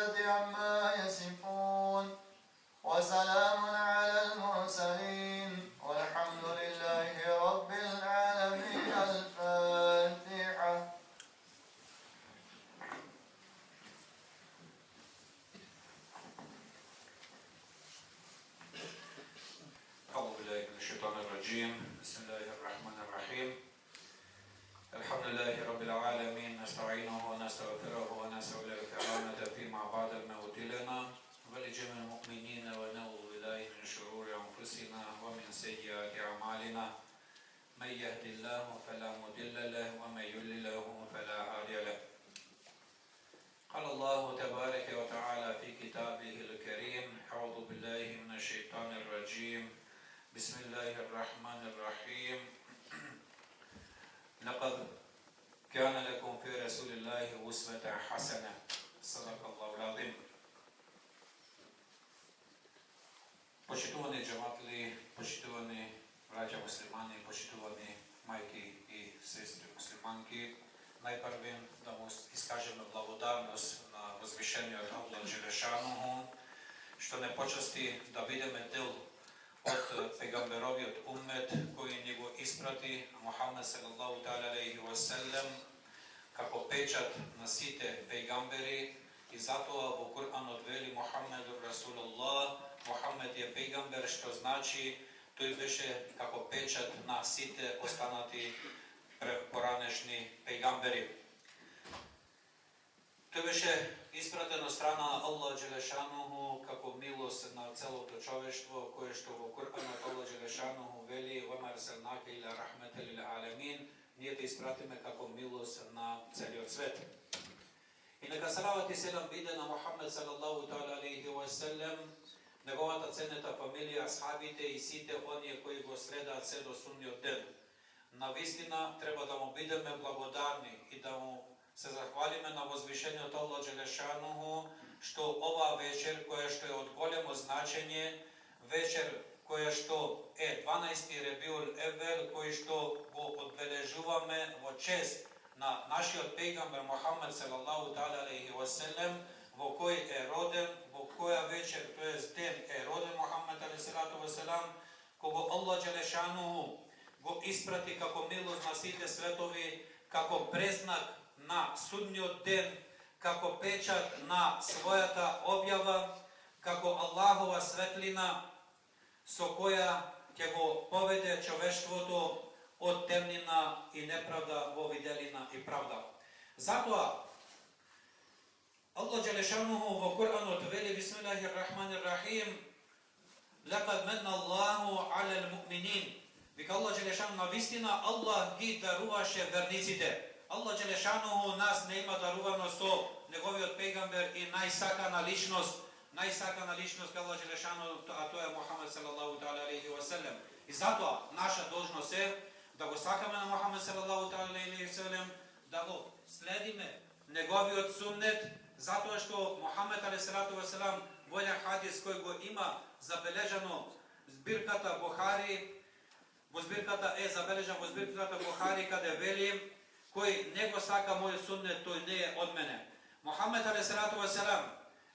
العزة عما يصفون وسلام على المرسلين والحمد لله رب العالمين. الفاتحة. أعوذ بالله من الشيطان الرجيم. بسم الله الرحمن الرحيم. الحمد لله رب العالمين، نستعينه ونستغفره ونسأل الكرامة فيما بعد الموت لنا ولجميع المؤمنين ونعوذ بالله من شرور أنفسنا ومن سيئات أعمالنا. من يهد الله فلا مضل له ومن يضلل فلا هادي له. قال الله تبارك وتعالى في كتابه الكريم: أعوذ بالله من الشيطان الرجيم. بسم الله الرحمن الرحيم. لقد كان لكم في رسول الله أسوة حسنة. صدق الله العظيم. Poštovani džematli, poštovani braća muslimani, poštovani majki i sestre muslimanki, najprvim da mu iskažemo blagodarnost na uzvišenju Allah Đelešanuhu, što ne počasti da vidimo del od pegamberovi, od ummet koji njegov isprati, Muhammed sallallahu ta'ala alaihi wa sallam, kako pečat na site pegamberi, i zato u Kur'an odveli Muhammedu Rasulullah. Muhammed je pegamber, što znači to je više kako pečat na site ostanati poranešni pegamberi. To je više isprateno strana Allah Đelešanuhu kako milost na celo to čoveštvo koje što u Kur'anu Allah Đelešanuhu veli وَمَا أَرْسَلْنَاكَ إِلَّا رَحْمَةً لِلْعَالَمِينَ, nije te ispratime kako milost na celi svet. I neka salavat i selam bide na Muhammed sallallahu ta'ala alaihi wa sallam, negovata ceneta familija, ashabite i site onije koji go sreda sve do sunni od den. Na vistina treba da mu bideme blagodarni i da mu se zahvalime na vozvišenju od Allah Đelešanuhu, što ova večer koja što je od golemo značenje, večer koja što je 12. Rebiul Evvel, koji što go odbeležuvame vo čest na naši od pegamber Muhammed sallallahu ta'ala alaihi wa sallam, vo koji je roden, vo koja večer, to je den je roden Muhammed alaihi sallatu wa sallam, kogo Allah Đelešanuhu go isprati kako milost na site svetovi, kako preznak na sudnji den, kako pečat na svojata objava, kako Allahova svetlina so koja će go povede čoveštvo to od temnina i nepravda vo videlina i pravda. Zato Allah Đelešanuhu vo Kur'anu odveli Bismillahirrahmanirrahim: لَقَدْ مَنَّ اللَّهُ عَلَى الْمُؤْمِنِينَ. Vika Allah Đelešanuhu, na vistina Allah gi daruvaše vernicite. Allah Đelešanuhu nas ne ima daruvano so njegovi od pegamber i najsakana ličnost Allah Đelešanuhu, a to je Muhammed sallallahu ta'ala alaihi wa sallam. I zato naša dužnost je da go sakame na Muhammed sallallahu ta'ala alaihi wa sallam, da go sledime njegovi od sunnet, zato što Muhammed alaihi sallatu wa sallam volja hadis koji go ima zabeležano zbirkata Buhari, zabeležan vo zbirkata Buhari kada veli koji nego saka moju sunnet, to ne je od mene. Muhammed alaihi sallatu wa sallam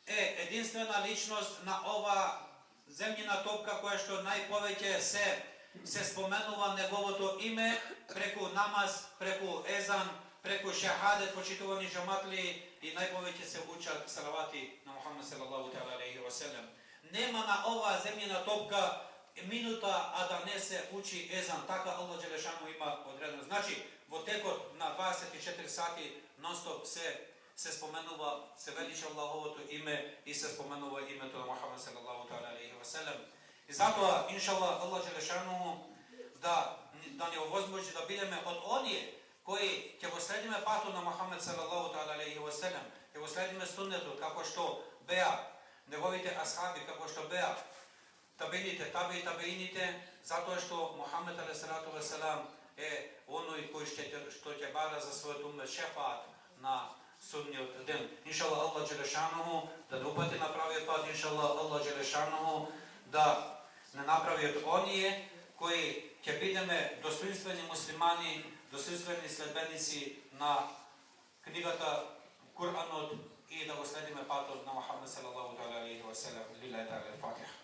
je jedinstvena ličnost na ova zemljina topka koja što najpoveće se spomenuva njegovo to ime preko namaz, preko ezan, preko šehadet, počitovani žamatli i najpoveće se učat salavati na Muhammed sallallahu ta'ala alaihi wa sallam. Nema na ova zemljina topka minuta, a da ne se uči ezan, taka Allah Đelešanuhu ima odredno. Znači, vo tekot na 24 sati non stop se spomenuva, se veliča Allahovo to ime i se spomenuva ime to Muhammed sallallahu ta'ala alaihi wa sallam. I zato, inša Allah Đelešanuhu, da ne ovozmoći da bideme od onije koji će go sledime patu na Muhammed sallallahu ta'ala alaihi wa sallam, će go sledime sunnetu, kako što beja, njegovite ashabi, kako što beja, tabiinite, zato što Muhammed alaihi sallatu wa sallam je onoj koji što će bara za svoj umet šefat na sudnji den. Inša Allah Đelešanuhu da ne upati na pravi pad, inša Allah Đelešanuhu da ne napravi od onije koji će bideme dostojinstveni muslimani, dostojinstveni sledbenici na knjigata Kur'anot i da go sledime patod na Muhammed صلى الله تعالى عليه وسلم. لله تعالى الفاتحة.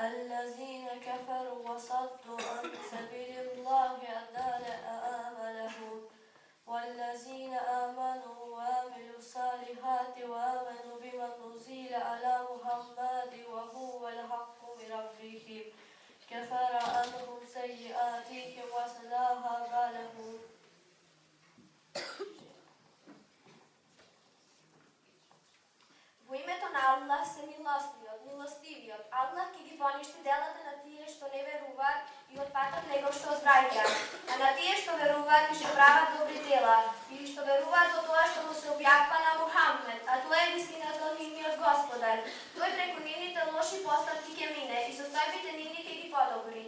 الذين كفروا وصدوا عن سبيل الله أضل أعمالهم والذين آمنوا وعملوا الصالحات وآمنوا بما نزل على محمد وهو الحق من ربهم كفر عنهم سيئاتهم وأصلح بالهم. Во името на Аллах се милостивиот, милостивиот, Аллах ќе ги поништи делата на тие што не веруваат и од патот него што одвраќаат, а на тие што веруваат и што прават добри дела, и што веруваат во тоа што му се објавува на Мухаммед, а тоа е вистината од нивниот Господар. Тој преку нивните лоши постапки ќе мине и состојбите нивни ќе ги подобри.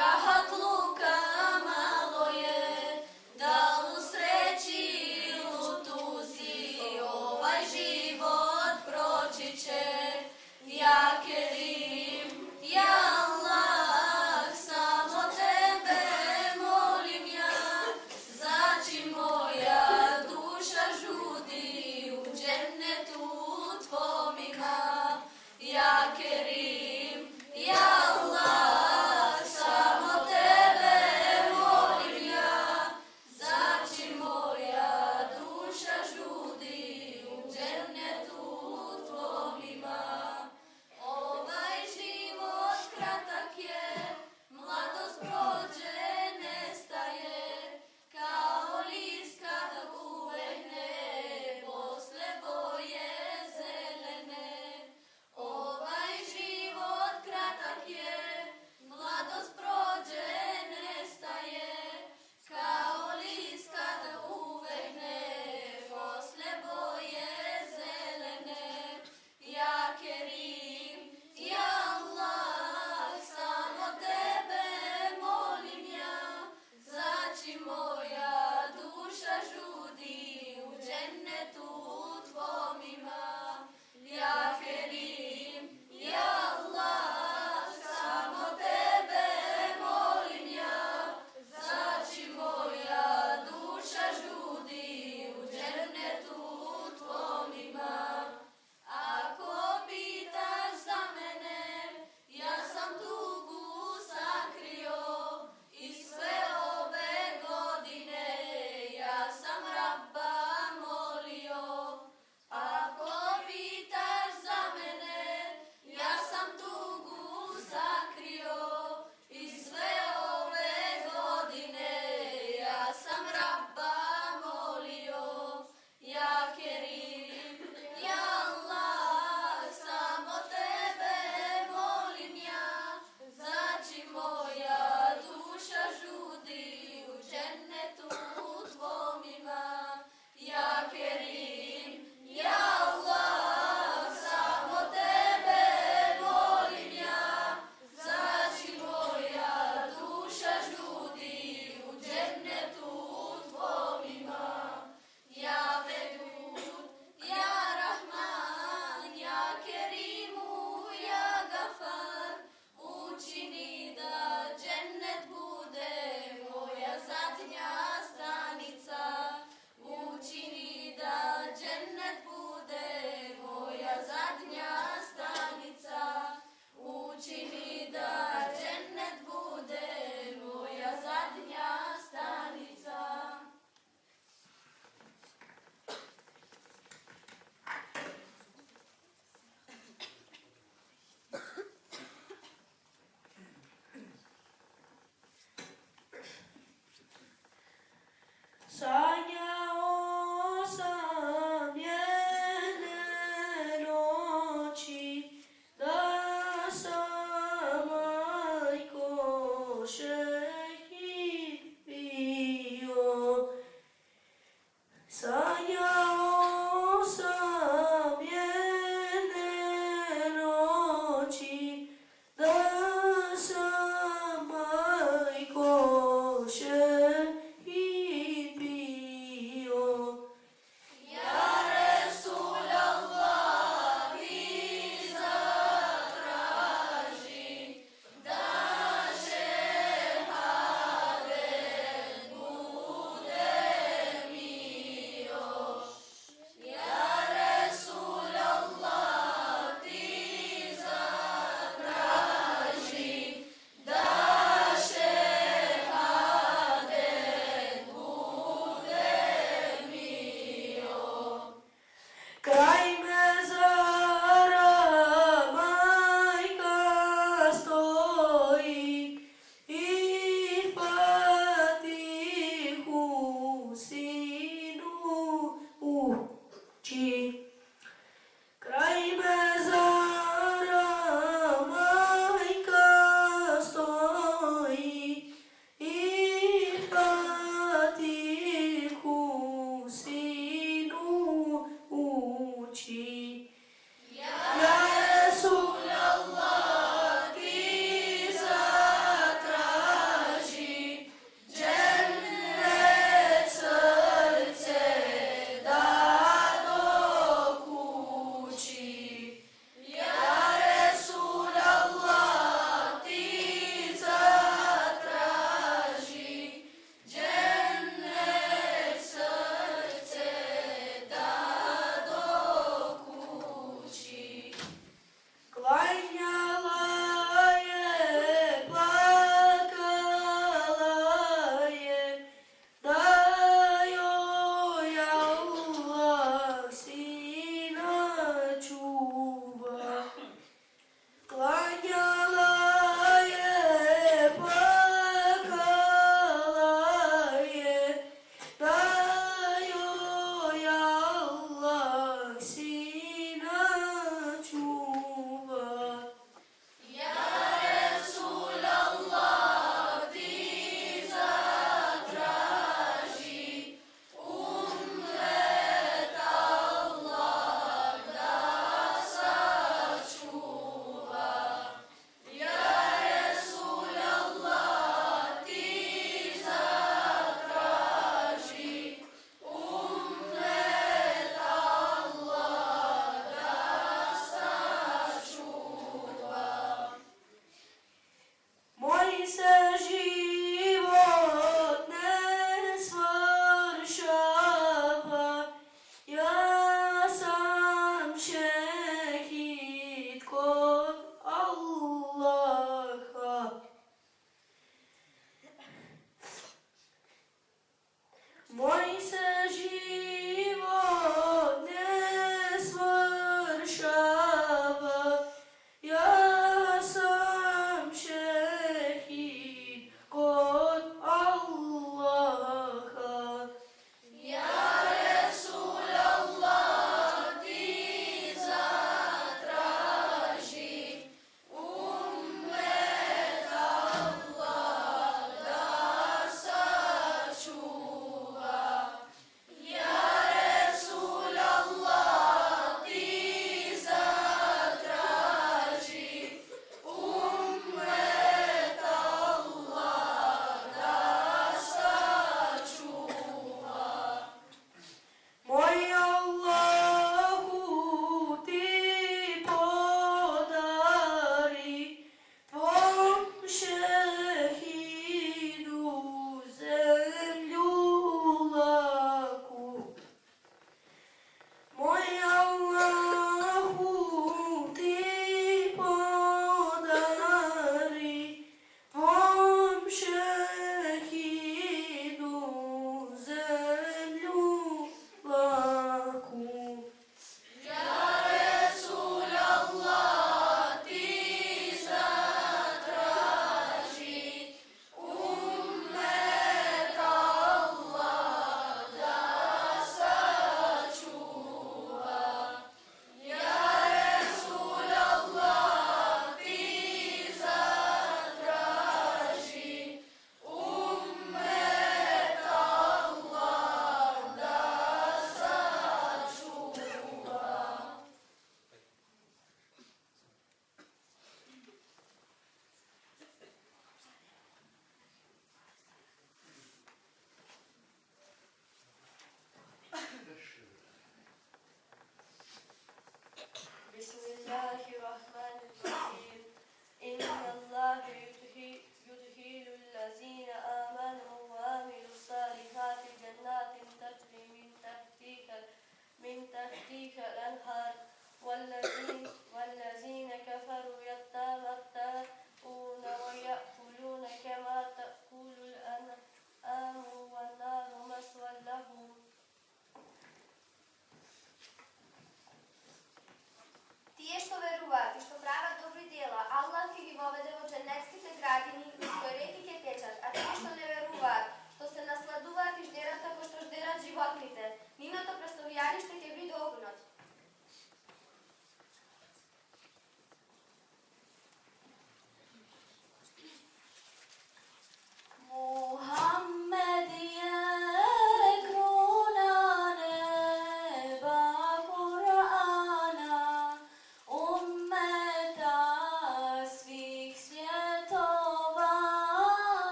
Rahat luka malo je, da u sreći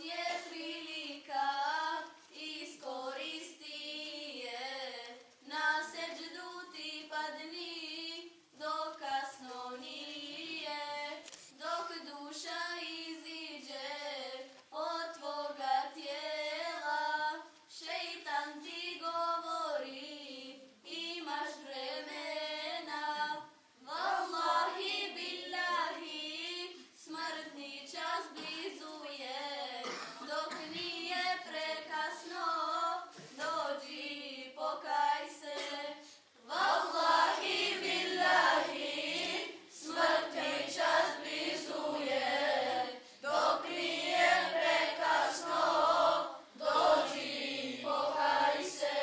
je prilika, iskoristi je, na seđdu ti padni, dok kasno nije, dok duša iziđe od tvoga tijela, šeitan ti govori, imaš vremena, vallahi billahi, smrtni čas blizu je, dok nije prekasno, dođi pokaj se. Vallahi billahi, smrtni čas blizu je, dok nije prekasno, dođi pokaj se.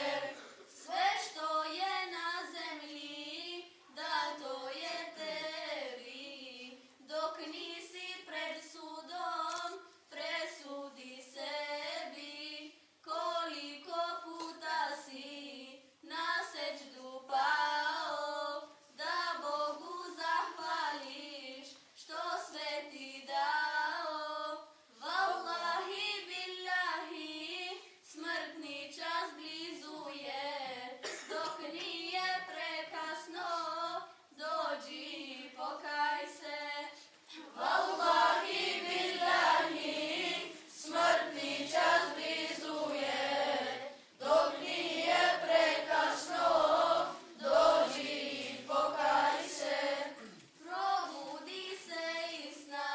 Sve što je na zemlji, dato je tebi, dok nisi pred sudom, presudi sebi, koliko puta si na seđdu pao, da Bogu zahvališ što sve ti dao. Vallahi billahi, smrtni čas blizu je, dok nije prekasno, dođi pokaj se. Vallahi billahi, smrtni čas blizu je, dok nije prekasno, dođi pokaj se. Probudi se iz sna,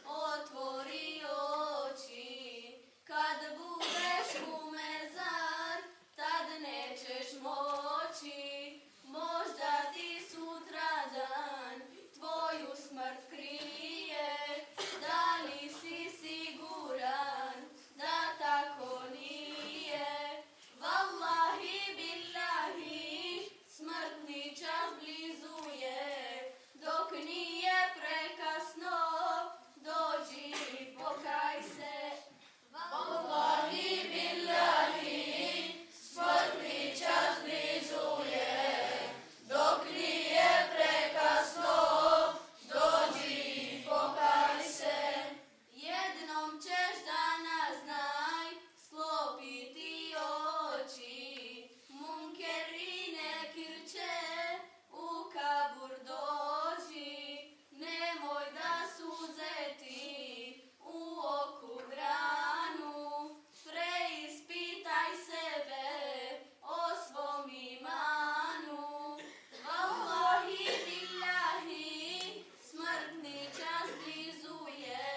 otvori oči, kad budeš u mezar, tad nećeš moći, možda ti sutradan tvoju smrt krije, da li si siguran da tako nije. Vallahi billahi, smrtni čas blizu je, dok nije prekasno, dođi pokaj se. Vallahi billahi, smrtni čas blizu je, dok nije prekasno, dođi pokaj se. Jednom ćeš danas znaj, sklopiti oči, munker i nekir će u kabur doći, nemoj da suze ti u oku granu, preispitaj sebe o svom imanu. Vallahi billahi, smrtni čas blizu je,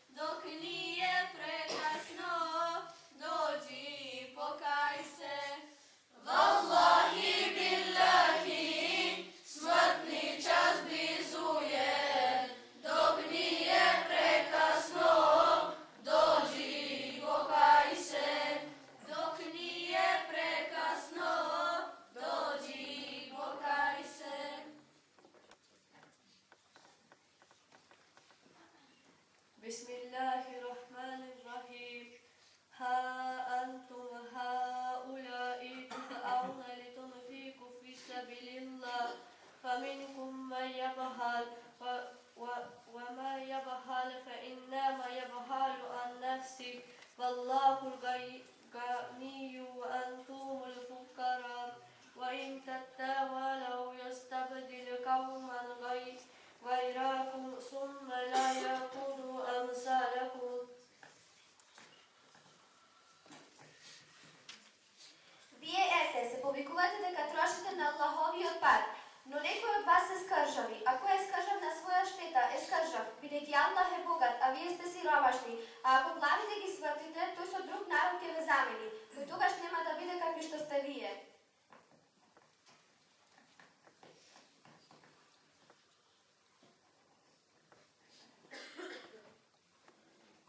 dok nije prekasno, dođi pokaj se. Vallahi billahi, smrtni čas blizu je, dok nije prekasno, dođi pokaj se. Dok nije prekasno, dođi pokaj se. Bismillahirrahmanirrahim. Ha antum haula'i tud'auna litunfiqu fi sabilillah, faminkum man yabhal wa man yabhal fa innama yabhalu an nafsi, wallahu al-ghaniyyu wa antumul fuqara, wa in tattawallaw yastabdil qauman ghayrakum thumma la yakunu amsalakum. Вие ете се повикувате дека трошите на Аллаховиот пат, но некој од вас е скржави. Ако е скржав на своја штета, е скржав, бидејќи Аллах е богат, а вие сте сиромашни. А ако главите ги свртите, тој со друг народ ќе ве замени, кој тогаш нема да биде какви што сте вие.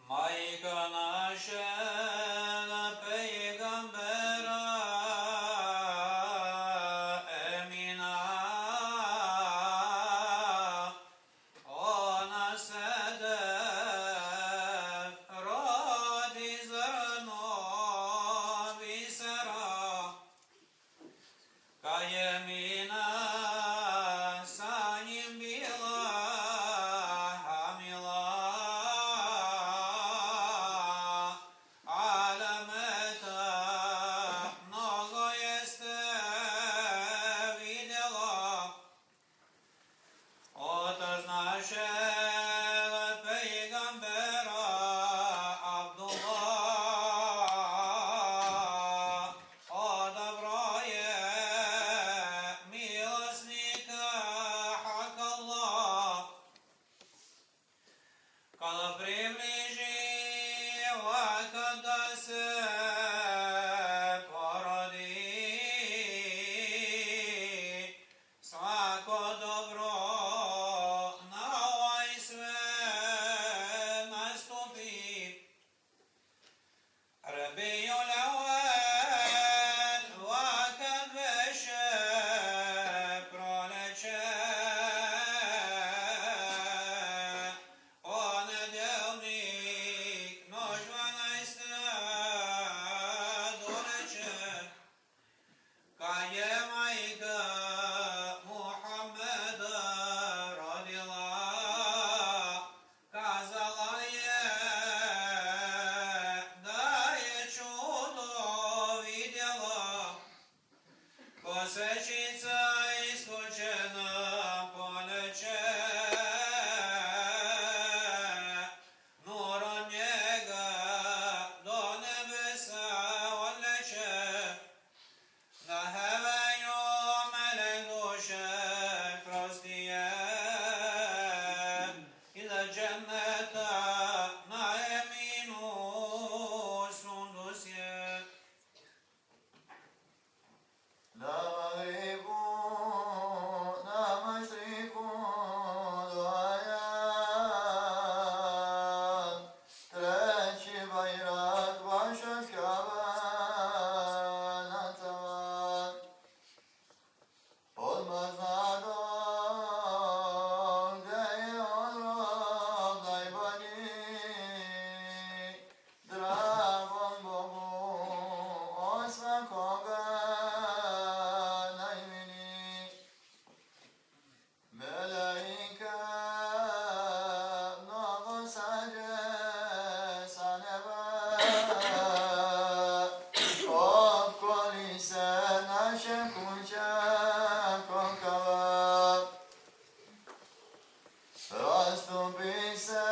Majka naša pejgambera Emina, ona sedef rodi zrno visera, ka je Mina sa njim bila hamila. kada se porodi, svako dobro na ovaj svet nastupi. Rabiul Awwal, vakad veše proleće, ponedeljnik, noć 12. doleće, kad je majka Muhammeda rodila, kazala je da je čudo vidjela, kosečnica iskućena poleće, nur od njega do nebesa odleće, na hevenju melek duše prostije, i da dženneta na jeminu sundus je. لا مغرب لا مشرق دعايا treći bayrak başa Kabe'ne tavan. Odmaznado gdje je odrod najbolji, dragom Bogu od svakoga najmiliji. Melaika mnogo sađe sa neba, opkoli se naše kuća kokava. Rastupi se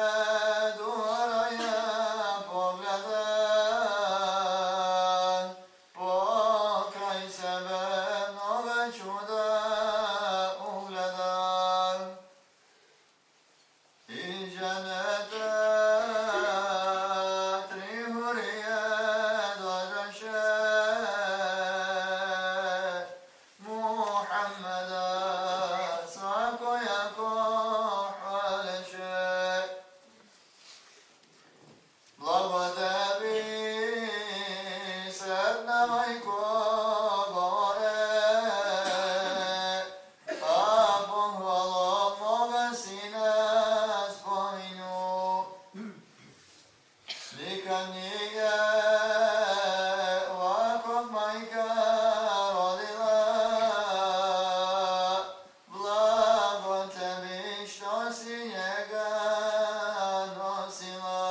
duharaje pogleda, pokraj sebe mnoga čuda ugleda. I dženete tri hurije dođaše, Muhammeda svakojako hvaleše. Blago tebi, sretna majko, govore, a pohvalom moga sina spominju. Nikad nije ovakvog majka rodila, blago tebi što si njega nosila.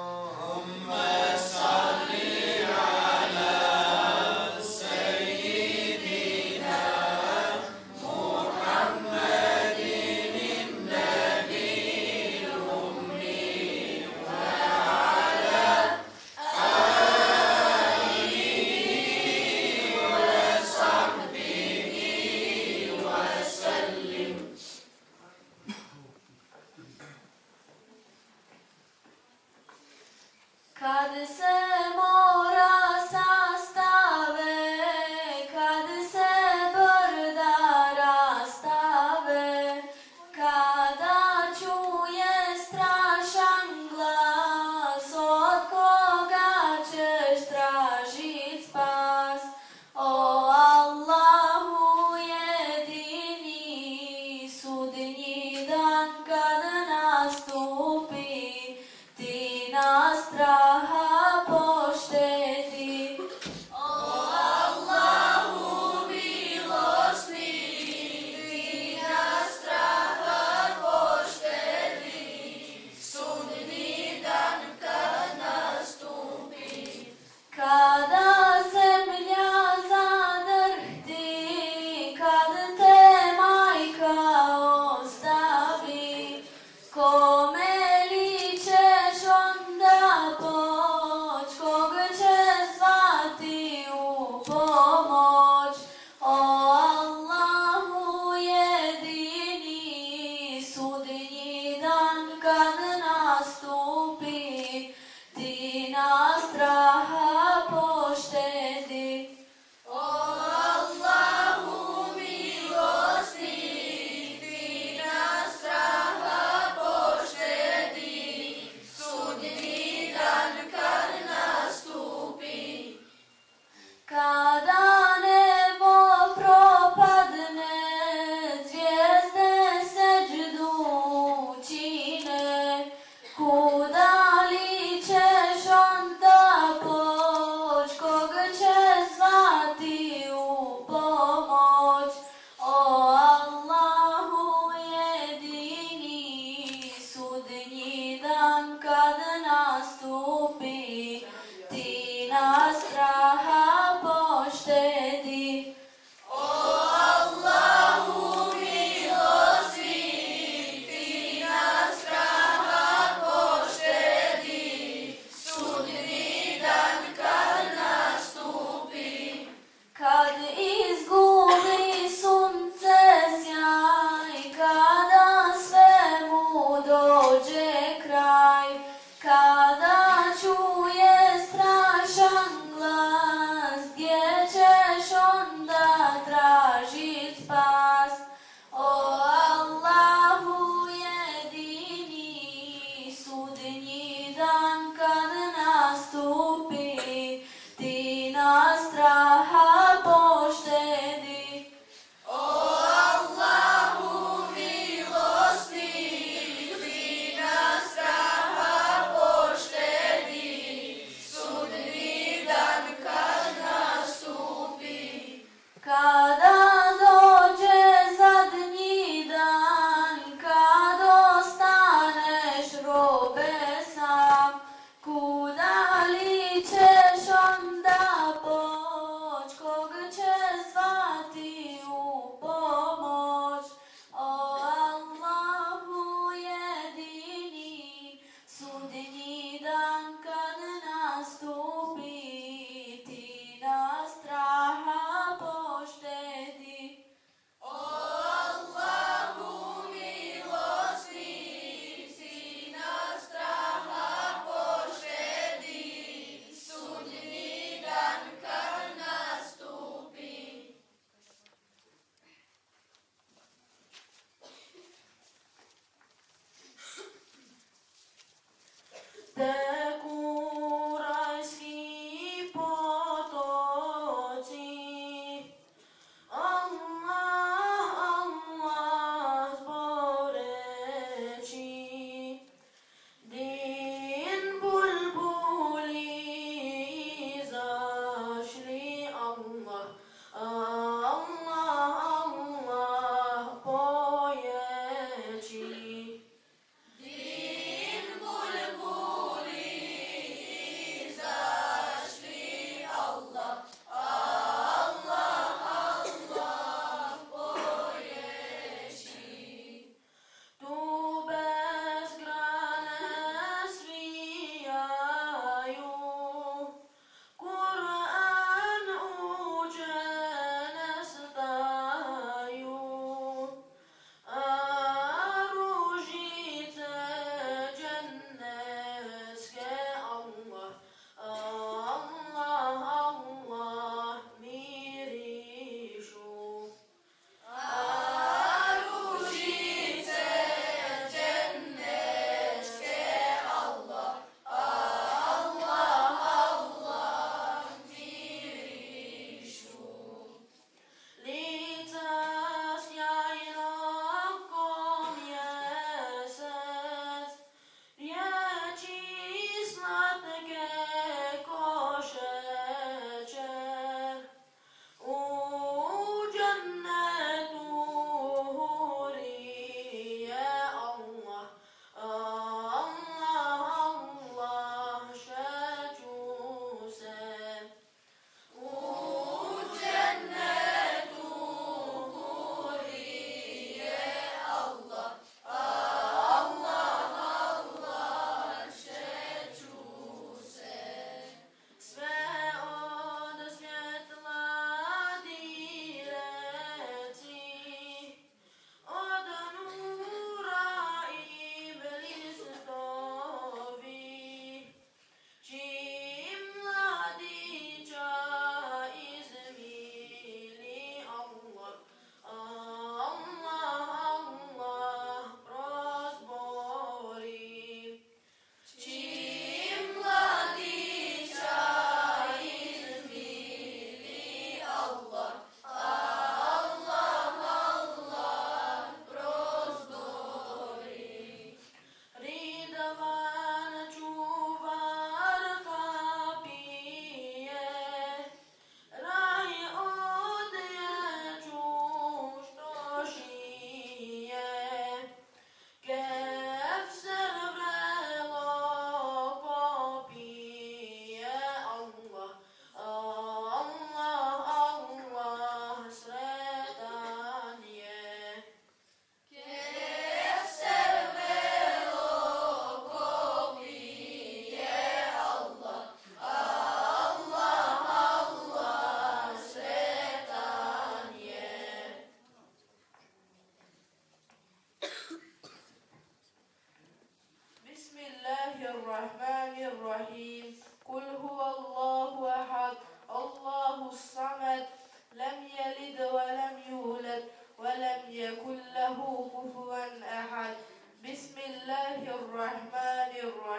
Allahumma salli ala sayyidina Muhammadin nabiyil ummi wa ala alihi wa sahbihi wa sallim. Kad se mora sastave, kad se brda rastave, kada čuje strašan glas, od koga ćeš tražit spas? O Allahu jedini, sudnji dan kad nastupi, ti nas straha kad nastupi, ti nas straha poštedi. O Allahu milosni, ti nas straha poštedi, sudnji dan kad nastupi. Kada nebo propadne, zvijezde seđdu čine, kuda li ćeš onda poć, kog će zvati u pomoć? O Allahu jedini, sudnji dan kad nastupi, ti nas straha poštedi. O Allahu milosti, ti nas straha poštedi, sudnji dan kad nastupi. Kad izgubi sunce sjaj, kada svemu dođe kraj, kada čuje strašan glas, gdje ćeš onda tražit spas? O Allahu jedini, sudnji dan kad nastupi, ti nas straha poštedi. O Allahu milosti, ti nas straha poštedi, sudnji dan kad nastupi. Kada dođe zadnji dan, kad ostaneš robe sam, kuda li ćeš onda poć, kog će zvati u pomoć? O Allahu jedini, sudnji dan kad nastupi, ti nas straha poštedi. O Allahu milosti, ti nas straha poštedi, sudnji dan kad nastupi. Teku rajski potoci, Allah, Allah zboreći, din bulbuli zašli, Allah, Allah, Allah pojeći. Din bulbuli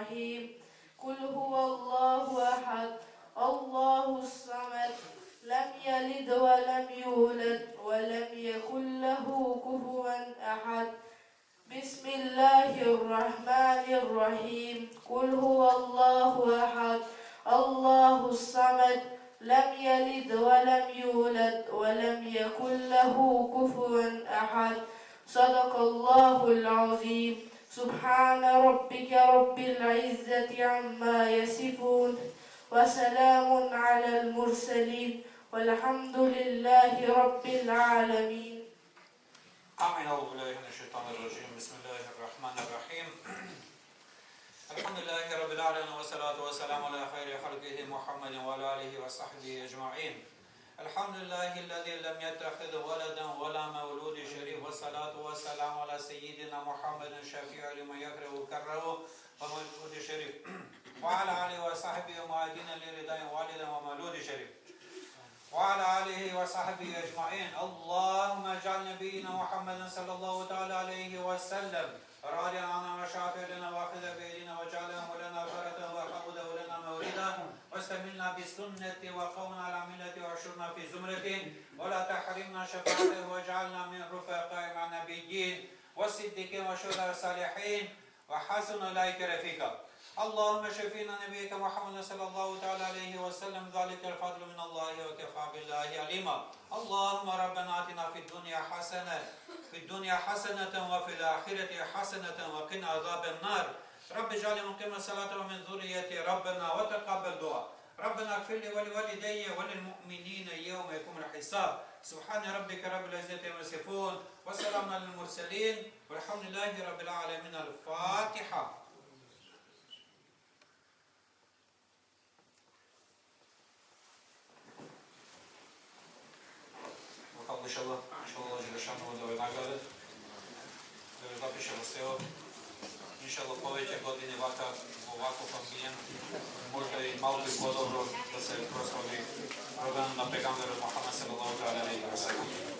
الرحيم قل هو الله أحد الله الصمد لم يلد ولم يولد ولم يكن له كفوا أحد بسم الله الرحمن الرحيم قل هو الله أحد الله الصمد لم يلد ولم يولد ولم يكن له كفوا أحد صدق الله العظيم سبحان ربك رب العزة عما يصفون وسلام على المرسلين والحمد لله رب العالمين آمين. أعوذ بالله من الشيطان الرجيم. بسم الله الرحمن الرحيم. الحمد لله رب العالمين والصلاة والسلام على خير خلقه محمد وعلى آله وصحبه أجمعين. الحمد لله الذي لم يتخذ ولدا ولا مولود شريف والصلاة والسلام على سيدنا محمد شفيع لمن يكره كره ومولود شريف وعلى آله وصحبه ومعادين لرداء والد ومولود شريف وعلى آله وصحبه أجمعين. اللهم اجعل نبينا محمد صلى الله تعالى عليه وسلم راضيا عنا وشافعا لنا واخذا بيدنا واجعله لنا فرة وحوده لنا موردا واستملنا بالسنة وقونا على ملته واشرنا في زمرته ولا تحرمنا شفاعته واجعلنا من رفقاء مع النبيين والصديقين والشهداء الصالحين وحسن أولئك رفيقا. اللهم شفينا نبيك محمد صلى الله تعالى عليه وسلم ذلك الفضل من الله وكفى بالله عليما. اللهم ربنا آتنا في الدنيا حسنة وفي الآخرة حسنة وقنا عذاب النار. رب اجعل مقيم الصلاة ومن ذريتي ربنا وتقبل دعاء. ربنا اغفر لي ولوالدي وللمؤمنين يوم يقوم الحساب. سبحان ربك رب العزة عما يصفون وسلام على المرسلين والحمد لله رب العالمين. الفاتحة. Inshallah žele šanu od ove nagrade. Da još zapišemo sve ovo. Inshallah poveće godine ovakav ambijent. Možda i malo bi bilo dobro da se proslavi program na pegamberu Muhammed sallallahu alaihi wa sallam.